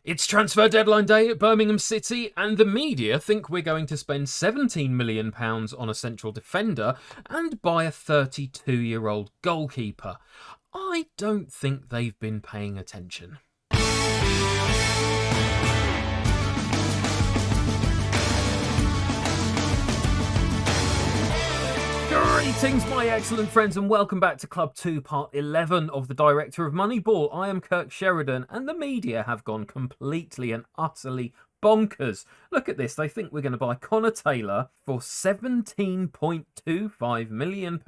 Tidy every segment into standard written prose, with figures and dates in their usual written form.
It's transfer deadline day at Birmingham City, and the media think we're going to spend £17 million on a central defender and buy a 32-year-old goalkeeper. I don't think they've been paying attention. Greetings, my excellent friends, and welcome back to Club 2, Part 11 of the Director of Moneyball. I am Kirk Sheridan, and the media have gone completely and utterly bonkers. Look at this, they think we're going to buy Connor Taylor for £17.25 million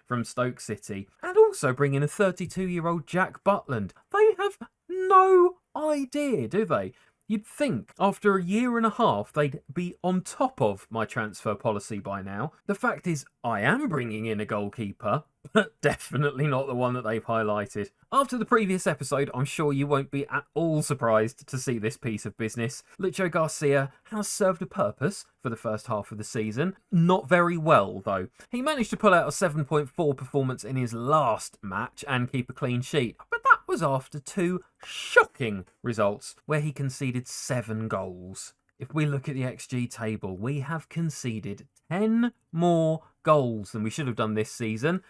from Stoke City, and also bring in a 32-year-old Jack Butland. They have no idea, do they? You'd think after a year and a half they'd be on top of my transfer policy by now. The fact is, I am bringing in a goalkeeper, but definitely not the one that they've highlighted. After the previous episode, I'm sure you won't be at all surprised to see this piece of business. Lucho Garcia has served a purpose for the first half of the season. Not very well, though. He managed to pull out a 7.4 performance in his last match and keep a clean sheet, but that was after two shocking results where he conceded 7 goals. If we look at the XG table, we have conceded 10 more goals than we should have done this season,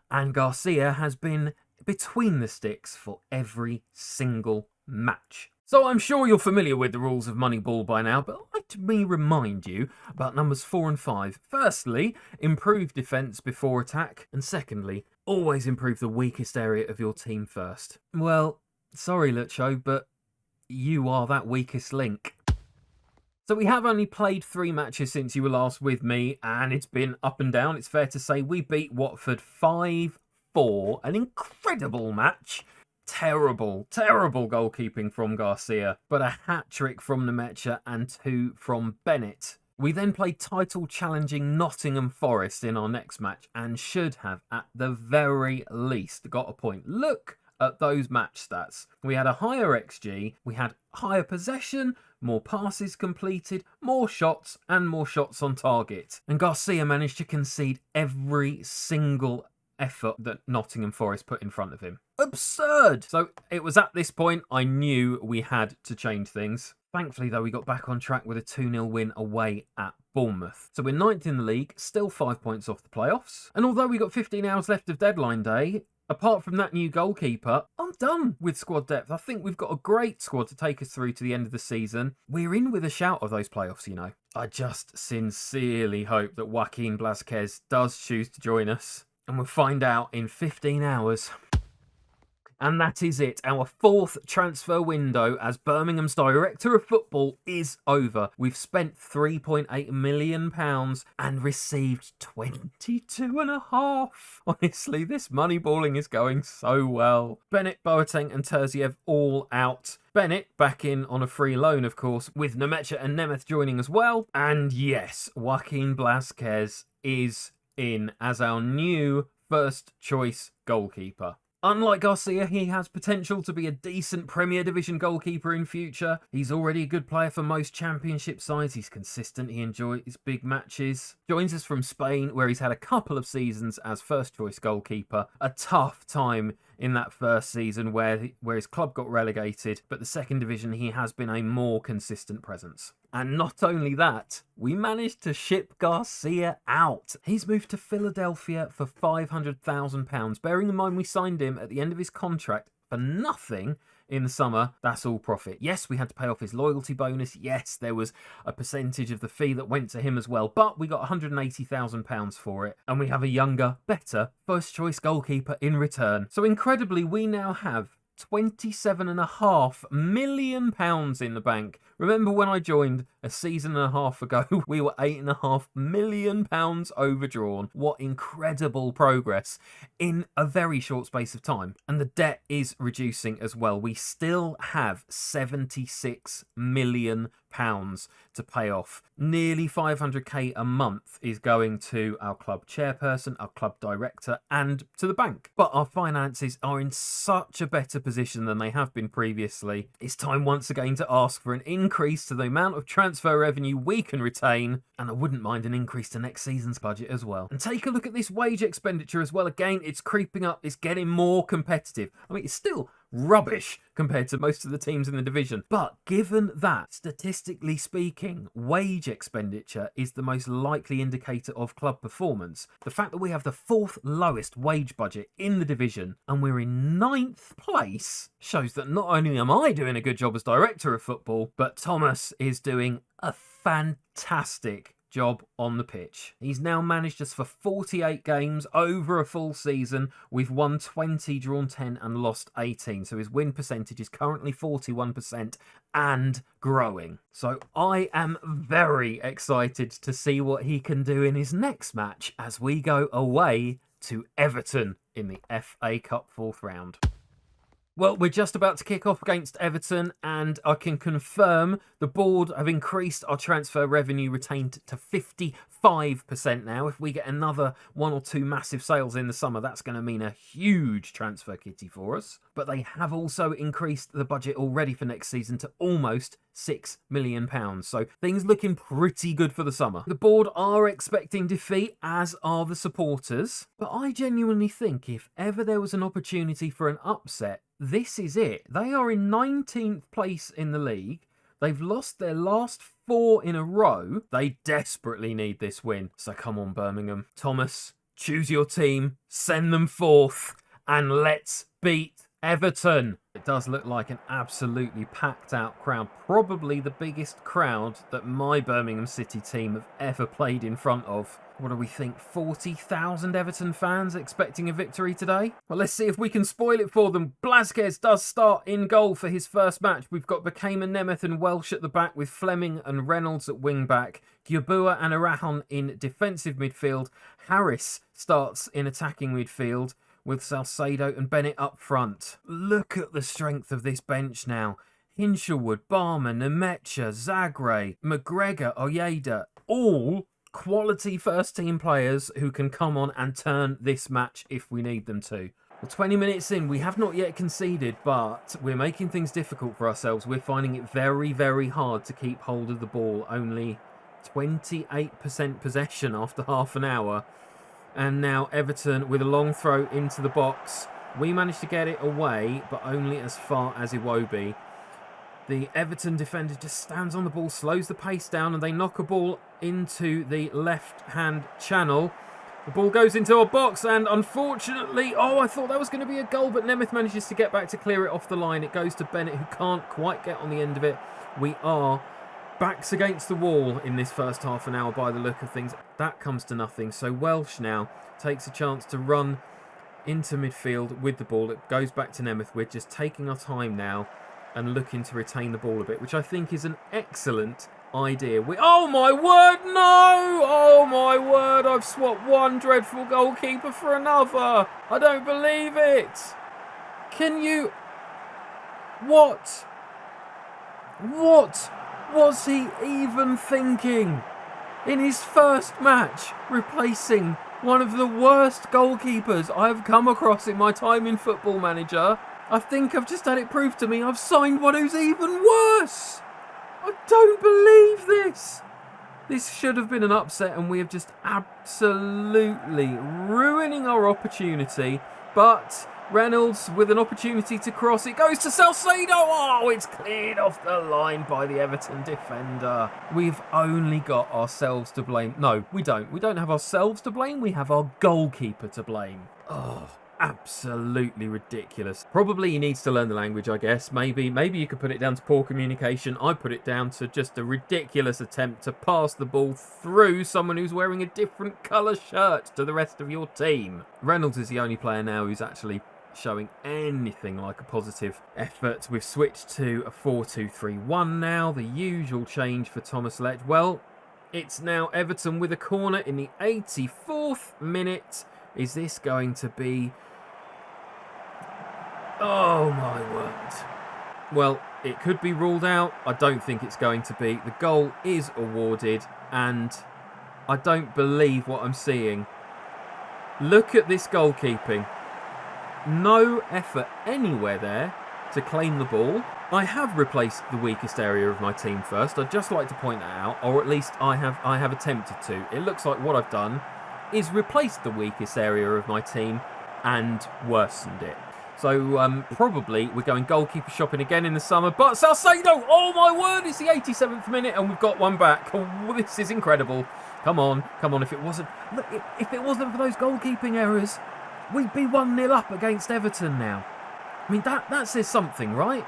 and Garcia has been between the sticks for every single match. So I'm sure you're familiar with the rules of Moneyball by now, but let me remind you about numbers 4 and 5. Firstly, improve defence before attack, and secondly, always improve the weakest area of your team first. Well, sorry Lucho, but you are that weakest link. So we have only played 3 matches since you were last with me, and it's been up and down. It's fair to say we beat Watford 5-4, an incredible match. Terrible goalkeeping from Garcia, but a hat-trick from Nemecha and 2 from Bennett. We then played title-challenging Nottingham Forest in our next match and should have, at the very least, got a point. Look at those match stats. We had a higher XG, we had higher possession, more passes completed, more shots, and more shots on target. And Garcia managed to concede every single effort that Nottingham Forest put in front of him. Absurd! So it was at this point I knew we had to change things. Thankfully, though, we got back on track with a 2-0 win away at Bournemouth. So we're 9th in the league, still 5 points off the playoffs. And although we got 15 hours left of deadline day, apart from that new goalkeeper, I'm done with squad depth. I think we've got a great squad to take us through to the end of the season. We're in with a shout of those playoffs, you know. I just sincerely hope that Joaquin Blasquez does choose to join us. And we'll find out in 15 hours. And that is it. Our 4th transfer window as Birmingham's Director of Football is over. We've spent £3.8 million and received 22.5. Honestly, this moneyballing is going so well. Bennett, Boateng and Terziev all out. Bennett back in on a free loan, of course, with Nemecha and Nemeth joining as well. And yes, Joaquin Blasquez is in as our new first choice goalkeeper. Unlike Garcia, he has potential to be a decent Premier Division goalkeeper in future. He's already a good player for most championship sides. He's consistent, he enjoys big matches. Joins us from Spain, where he's had a couple of seasons as first choice goalkeeper. A tough time in that first season where his club got relegated, but the second division he has been a more consistent presence. And not only that, we managed to ship Garcia out. He's moved to Philadelphia for £500,000. Bearing in mind we signed him at the end of his contract for nothing in the summer, that's all profit. Yes, we had to pay off his loyalty bonus. Yes, there was a percentage of the fee that went to him as well, but we got £180,000 for it, and we have a younger, better first-choice goalkeeper in return. So incredibly, we now have £27.5 million in the bank. Remember when I joined a season and a half ago, we were £8.5 million overdrawn. What incredible progress in a very short space of time. And the debt is reducing as well. We still have £76 million to pay off. Nearly 500k a month is going to our club chairperson, our club director, and to the bank. But our finances are in such a better position than they have been previously. It's time once again to ask for an increase to the amount of transfer revenue we can retain, and I wouldn't mind an increase to next season's budget as well. And take a look at this wage expenditure as well. Again, it's creeping up, it's getting more competitive. I mean, it's still rubbish compared to most of the teams in the division. But given that, statistically speaking, wage expenditure is the most likely indicator of club performance, the fact that we have the 4th lowest wage budget in the division and we're in 9th place shows that not only am I doing a good job as director of football, but Thomas is doing a fantastic job on the pitch. He's now managed us for 48 games over a full season. We've won 20, drawn 10 and lost 18. So his win percentage is currently 41% and growing. So I am very excited to see what he can do in his next match as we go away to Everton in the FA Cup 4th round. Well, we're just about to kick off against Everton, and I can confirm the board have increased our transfer revenue retained to 55% now. If we get another 1 or 2 massive sales in the summer, that's going to mean a huge transfer kitty for us. But they have also increased the budget already for next season to almost £6 million. So things looking pretty good for the summer. The board are expecting defeat, as are the supporters. But I genuinely think if ever there was an opportunity for an upset, this is it. They are in 19th place in the league. They've lost their last 4 in a row. They desperately need this win. So come on, Birmingham. Thomas, choose your team, send them forth, and let's beat Everton. It does look like an absolutely packed out crowd. Probably the biggest crowd that my Birmingham City team have ever played in front of. What do we think? 40,000 Everton fans expecting a victory today? Well, let's see if we can spoil it for them. Blázquez does start in goal for his first match. We've got Bakayma, Nemeth and Welsh at the back with Fleming and Reynolds at wing back. Gyabua and Arahan in defensive midfield. Harris starts in attacking midfield with Salcedo and Bennett up front. Look at the strength of this bench now. Hinshelwood, Barman, Nemecha, Zagre, McGregor, Ojeda, all quality first-team players who can come on and turn this match if we need them to. Well, 20 minutes in, we have not yet conceded, but we're making things difficult for ourselves. We're finding it very, very hard to keep hold of the ball. Only 28% possession after half an hour. And now Everton with a long throw into the box. We managed to get it away, but only as far as Iwobi. The Everton defender just stands on the ball, slows the pace down, and they knock a ball into the left-hand channel. The ball goes into a box, and unfortunately, I thought that was going to be a goal, but Nemeth manages to get back to clear it off the line. It goes to Bennett, who can't quite get on the end of it. We are backs against the wall in this first half an hour by the look of things. That comes to nothing. So Welsh now takes a chance to run into midfield with the ball. It goes back to Nemeth. We're just taking our time now and looking to retain the ball a bit, which I think is an excellent idea. Oh my word, no! Oh my word, I've swapped one dreadful goalkeeper for another. I don't believe it. Can you... What was he even thinking? In his first match, replacing one of the worst goalkeepers I've come across in my time in Football Manager. I think I've just had it proved to me I've signed one who's even worse. I don't believe this. This should have been an upset, and we have just absolutely ruining our opportunity. But Reynolds with an opportunity to cross. It goes to Salcedo. Oh, it's cleared off the line by the Everton defender. We've only got ourselves to blame. No, we don't. We don't have ourselves to blame. We have our goalkeeper to blame. Oh, absolutely ridiculous. Probably he needs to learn the language, I guess. Maybe you could put it down to poor communication. I put it down to just a ridiculous attempt to pass the ball through someone who's wearing a different colour shirt to the rest of your team. Reynolds is the only player now who's actually showing anything like a positive effort. We've switched to a 4-2-3-1 now, the usual change for Thomas Lech. Well, it's now Everton with a corner in the 84th minute. Is this going to be... Oh my word. Well, it could be ruled out. I don't think it's going to be. The goal is awarded, and I don't believe what I'm seeing. Look at this goalkeeping. No effort anywhere there to claim the ball. I have replaced the weakest area of my team first. I'd just like to point that out, or at least I have attempted to. It looks like what I've done is replaced the weakest area of my team and worsened it. So probably we're going goalkeeper shopping again in the summer. But Salcedo, oh my word, it's the 87th minute and we've got one back. Oh, this is incredible. Come on. If it wasn't for those goalkeeping errors, we'd be 1-0 up against Everton now. I mean, that says something, right?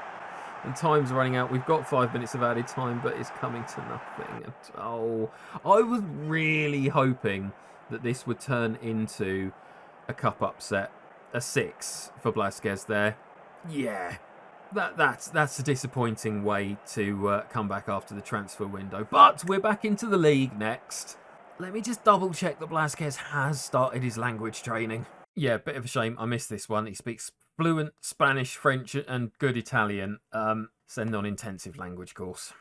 And time's running out. We've got 5 minutes of added time, but it's coming to nothing. And, I was really hoping that this would turn into a cup upset. A 6 for Blasquez there. Yeah, that's a disappointing way to come back after the transfer window. But we're back into the league next. Let me just double check that Blasquez has started his language training. Yeah, bit of a shame. I missed this one. He speaks fluent Spanish, French, and good Italian. Send on intensive language course.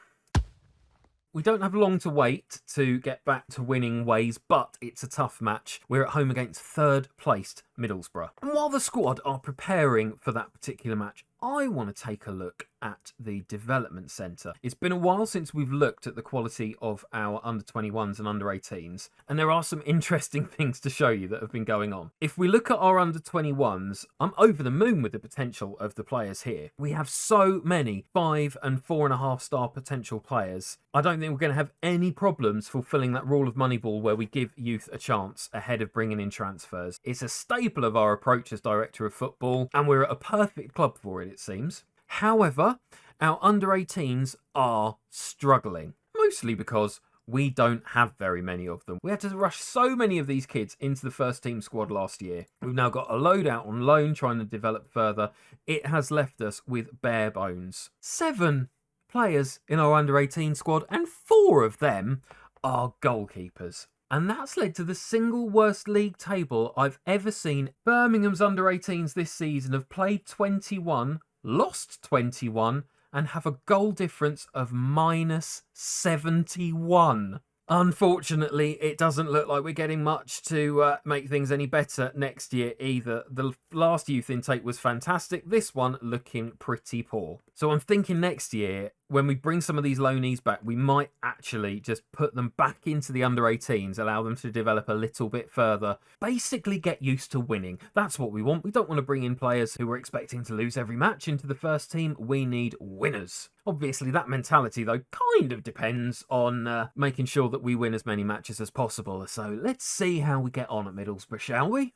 We don't have long to wait to get back to winning ways, but it's a tough match. We're at home against third-placed Middlesbrough. And while the squad are preparing for that particular match, I want to take a look at the development centre. It's been a while since we've looked at the quality of our under-21s and under-18s, and there are some interesting things to show you that have been going on. If we look at our under-21s, I'm over the moon with the potential of the players here. We have so many 5 and 4.5 star potential players. I don't think we're going to have any problems fulfilling that rule of Moneyball where we give youth a chance ahead of bringing in transfers. It's a staple of our approach as director of football, and we're at a perfect club for it seems. However, our under-18s are struggling, mostly because we don't have very many of them. We had to rush so many of these kids into the first team squad last year. We've now got a load out on loan trying to develop further. It has left us with bare bones. 7 players in our under-18 squad, and 4 of them are goalkeepers. And that's led to the single worst league table I've ever seen. Birmingham's under-18s this season have played 21, lost 21, and have a goal difference of minus 71. Unfortunately, it doesn't look like we're getting much to make things any better next year either. The last youth intake was fantastic. This one looking pretty poor. So I'm thinking next year, when we bring some of these loanees back, we might actually just put them back into the under-18s, allow them to develop a little bit further. Basically get used to winning. That's what we want. We don't want to bring in players who are expecting to lose every match into the first team. We need winners. Obviously, that mentality, though, kind of depends on making sure that we win as many matches as possible. So let's see how we get on at Middlesbrough, shall we?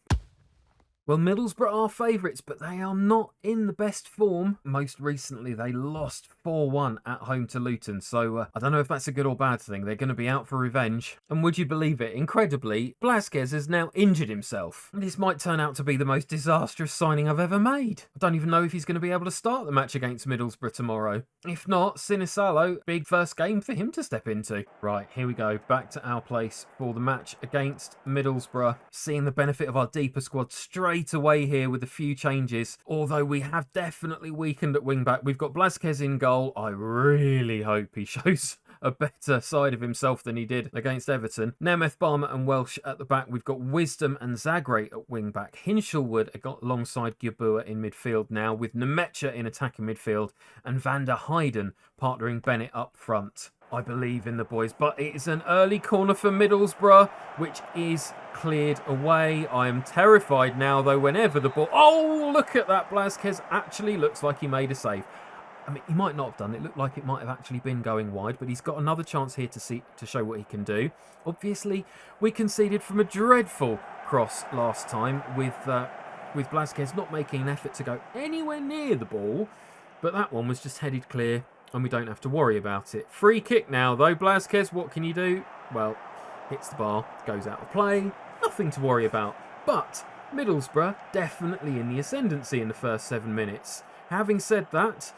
Well, Middlesbrough are favourites, but they are not in the best form. Most recently, they lost 4-1 at home to Luton, so I don't know if that's a good or bad thing. They're going to be out for revenge. And would you believe it, incredibly, Blasquez has now injured himself. This might turn out to be the most disastrous signing I've ever made. I don't even know if he's going to be able to start the match against Middlesbrough tomorrow. If not, Sinisalo, big first game for him to step into. Right, here we go. Back to our place for the match against Middlesbrough. Seeing the benefit of our deeper squad straight away here with a few changes, although we have definitely weakened at wing-back. We've got Blasquez in goal. I really hope he shows a better side of himself than he did against Everton. Nemeth, Barmer and Welsh at the back. We've got Wisdom and Zagre at wing-back. Hinshelwood alongside Gabua in midfield now, with Nemecha in attacking midfield and Van der Heyden partnering Bennett up front. I believe in the boys, but it is an early corner for Middlesbrough, which is cleared away. I am terrified now, though, whenever the ball... Oh, look at that. Blasquez actually looks like he made a save. I mean, he might not have done. It looked like it might have actually been going wide, but he's got another chance here to show what he can do. Obviously, we conceded from a dreadful cross last time with Blasquez not making an effort to go anywhere near the ball, but that one was just headed clear, and we don't have to worry about it. Free kick now, though. Blasquez, what can you do? Well, hits the bar, goes out of play. Nothing to worry about. But Middlesbrough definitely in the ascendancy in the first 7 minutes. Having said that,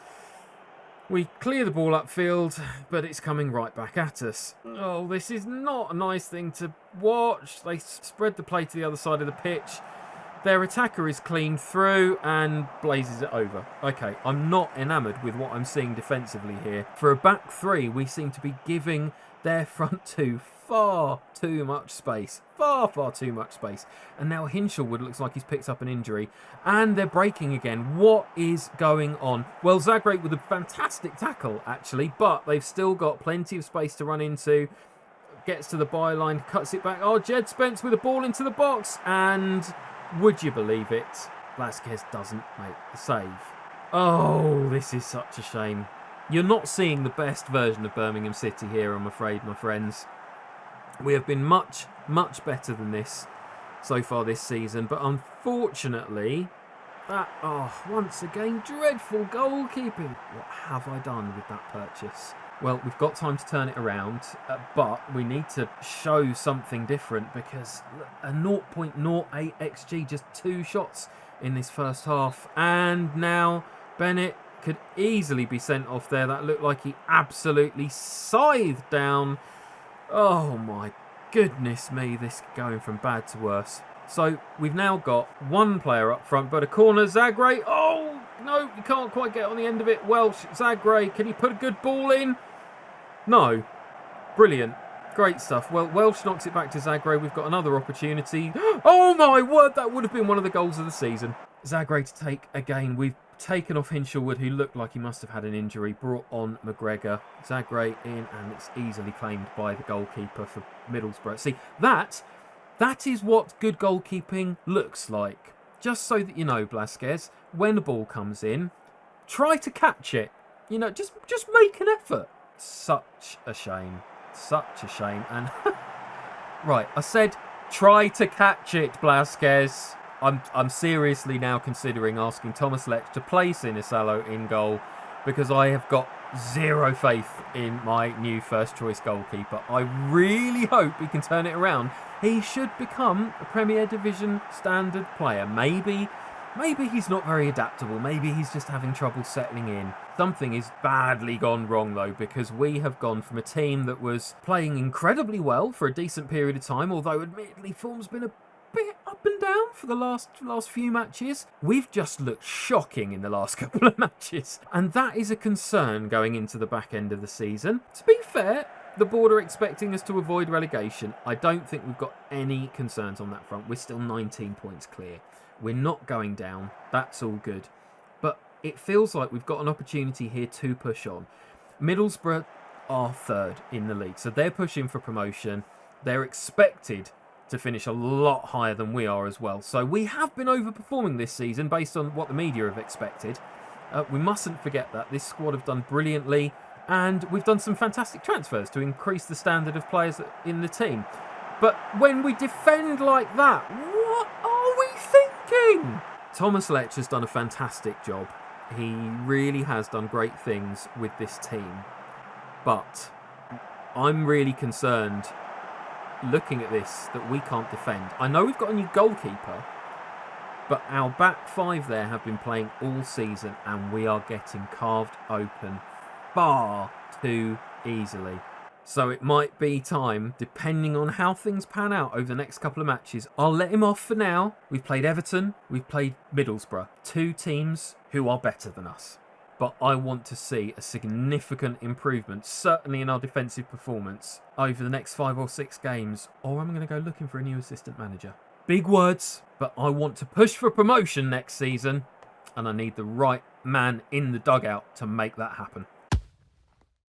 we clear the ball upfield, but it's coming right back at us. Oh, this is not a nice thing to watch. They spread the play to the other side of the pitch. Their attacker is clean through and blazes it over. Okay, I'm not enamoured with what I'm seeing defensively here. For a back three, we seem to be giving their front two far too much space. Far too much space. And now Hinshelwood looks like he's picked up an injury. And they're breaking again. What is going on? Well, Zagreb with a fantastic tackle, actually, but they've still got plenty of space to run into. Gets to the byline, cuts it back. Oh, Jed Spence with a ball into the box. And... would you believe it? Blasquez doesn't make the save. Oh, this is such a shame. You're not seeing the best version of Birmingham City here, I'm afraid, my friends. We have been much, much better than this so far this season, but unfortunately, once again, dreadful goalkeeping. What have I done with that purchase? Well, we've got time to turn it around, but we need to show something different because a 0.08 XG, just 2 shots in this first half. And now Bennett could easily be sent off there. That looked like he absolutely scythed down. Oh my goodness me, this going from bad to worse. So we've now got one player up front, but a corner, Zagreb. Oh, no, you can't quite get on the end of it. Welsh, Zagreb, can he put a good ball in? No. Brilliant. Great stuff. Well, Welsh knocks it back to Zagreb. We've got another opportunity. Oh my word, that would have been one of the goals of the season. Zagreb to take again. We've taken off Hinshelwood, who looked like he must have had an injury. Brought on McGregor. Zagreb in, and it's easily claimed by the goalkeeper for Middlesbrough. See, that is what good goalkeeping looks like. Just so that you know, Blasquez, when the ball comes in, try to catch it. You know, just make an effort. Such a shame. Such a shame. And right, I said try to catch it, Blasquez. I'm seriously now considering asking Thomas Lech to play Sinisalo in goal because I have got zero faith in my new first choice goalkeeper. I really hope he can turn it around. He should become a Premier Division standard player. Maybe he's not very adaptable. Maybe he's just having trouble settling in. Something is badly gone wrong, though, because we have gone from a team that was playing incredibly well for a decent period of time, although admittedly form's been a bit up and down for the last few matches. We've just looked shocking in the last couple of matches, and that is a concern going into the back end of the season. To be fair, the board are expecting us to avoid relegation. I don't think we've got any concerns on that front. We're still 19 points clear. We're not going down. That's all good. But it feels like we've got an opportunity here to push on. Middlesbrough are third in the league, so they're pushing for promotion. They're expected to finish a lot higher than we are as well. So we have been overperforming this season based on what the media have expected. We mustn't forget that. This squad have done brilliantly, and we've done some fantastic transfers to increase the standard of players in the team. But when we defend like that, what are we thinking? Thomas Lech has done a fantastic job. He really has done great things with this team. But I'm really concerned, looking at this, that we can't defend. I know we've got a new goalkeeper, but our back five there have been playing all season, and we are getting carved open far too easily. So it might be time, depending on how things pan out over the next couple of matches. I'll let him off for now. We've played Everton, we've played Middlesbrough. 2 teams who are better than us. But I want to see a significant improvement, certainly in our defensive performance, over the next 5 or 6 games, or I'm going to go looking for a new assistant manager. Big words, but I want to push for promotion next season, and I need the right man in the dugout to make that happen.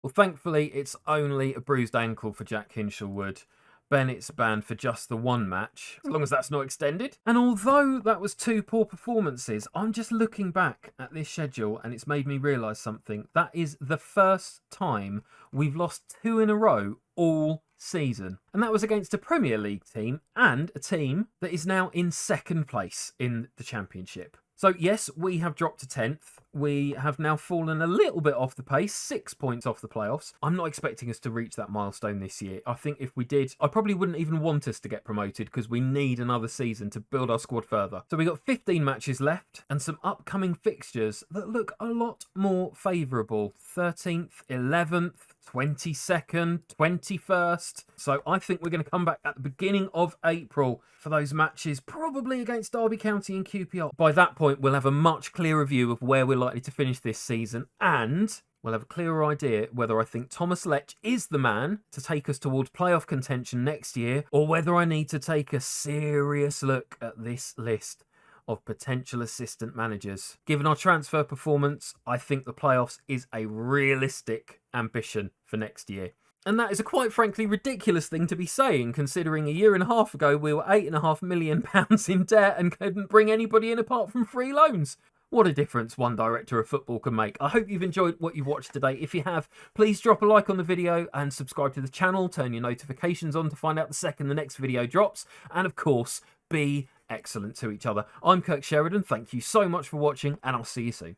Well, thankfully, it's only a bruised ankle for Jack Hinshelwood. Bennett's banned for just the 1 match, as long as that's not extended. And although that was 2 poor performances, I'm just looking back at this schedule and it's made me realise something. That is the first time we've lost 2 in a row all season. And that was against a Premier League team and a team that is now in 2nd place in the Championship. So yes, we have dropped to 10th. We have now fallen a little bit off the pace, 6 points off the playoffs. I'm not expecting us to reach that milestone this year. I think if we did, I probably wouldn't even want us to get promoted because we need another season to build our squad further. So we got 15 matches left and some upcoming fixtures that look a lot more favourable. 13th, 11th, 22nd, 21st. So I think we're going to come back at the beginning of April for those matches, probably against Derby County and QPR. By that point, we'll have a much clearer view of where we're likely to finish this season, and we'll have a clearer idea whether I think Thomas Lech is the man to take us towards playoff contention next year, or whether I need to take a serious look at this list of potential assistant managers. Given our transfer performance, I think the playoffs is a realistic ambition for next year. And that is a quite frankly ridiculous thing to be saying, considering a year and a half ago we were £8.5 million in debt and couldn't bring anybody in apart from free loans. What a difference one director of football can make. I hope you've enjoyed what you've watched today. If you have, please drop a like on the video and subscribe to the channel. Turn your notifications on to find out the second the next video drops. And of course, be excellent to each other. I'm Kirk Sheridan. Thank you so much for watching, and I'll see you soon.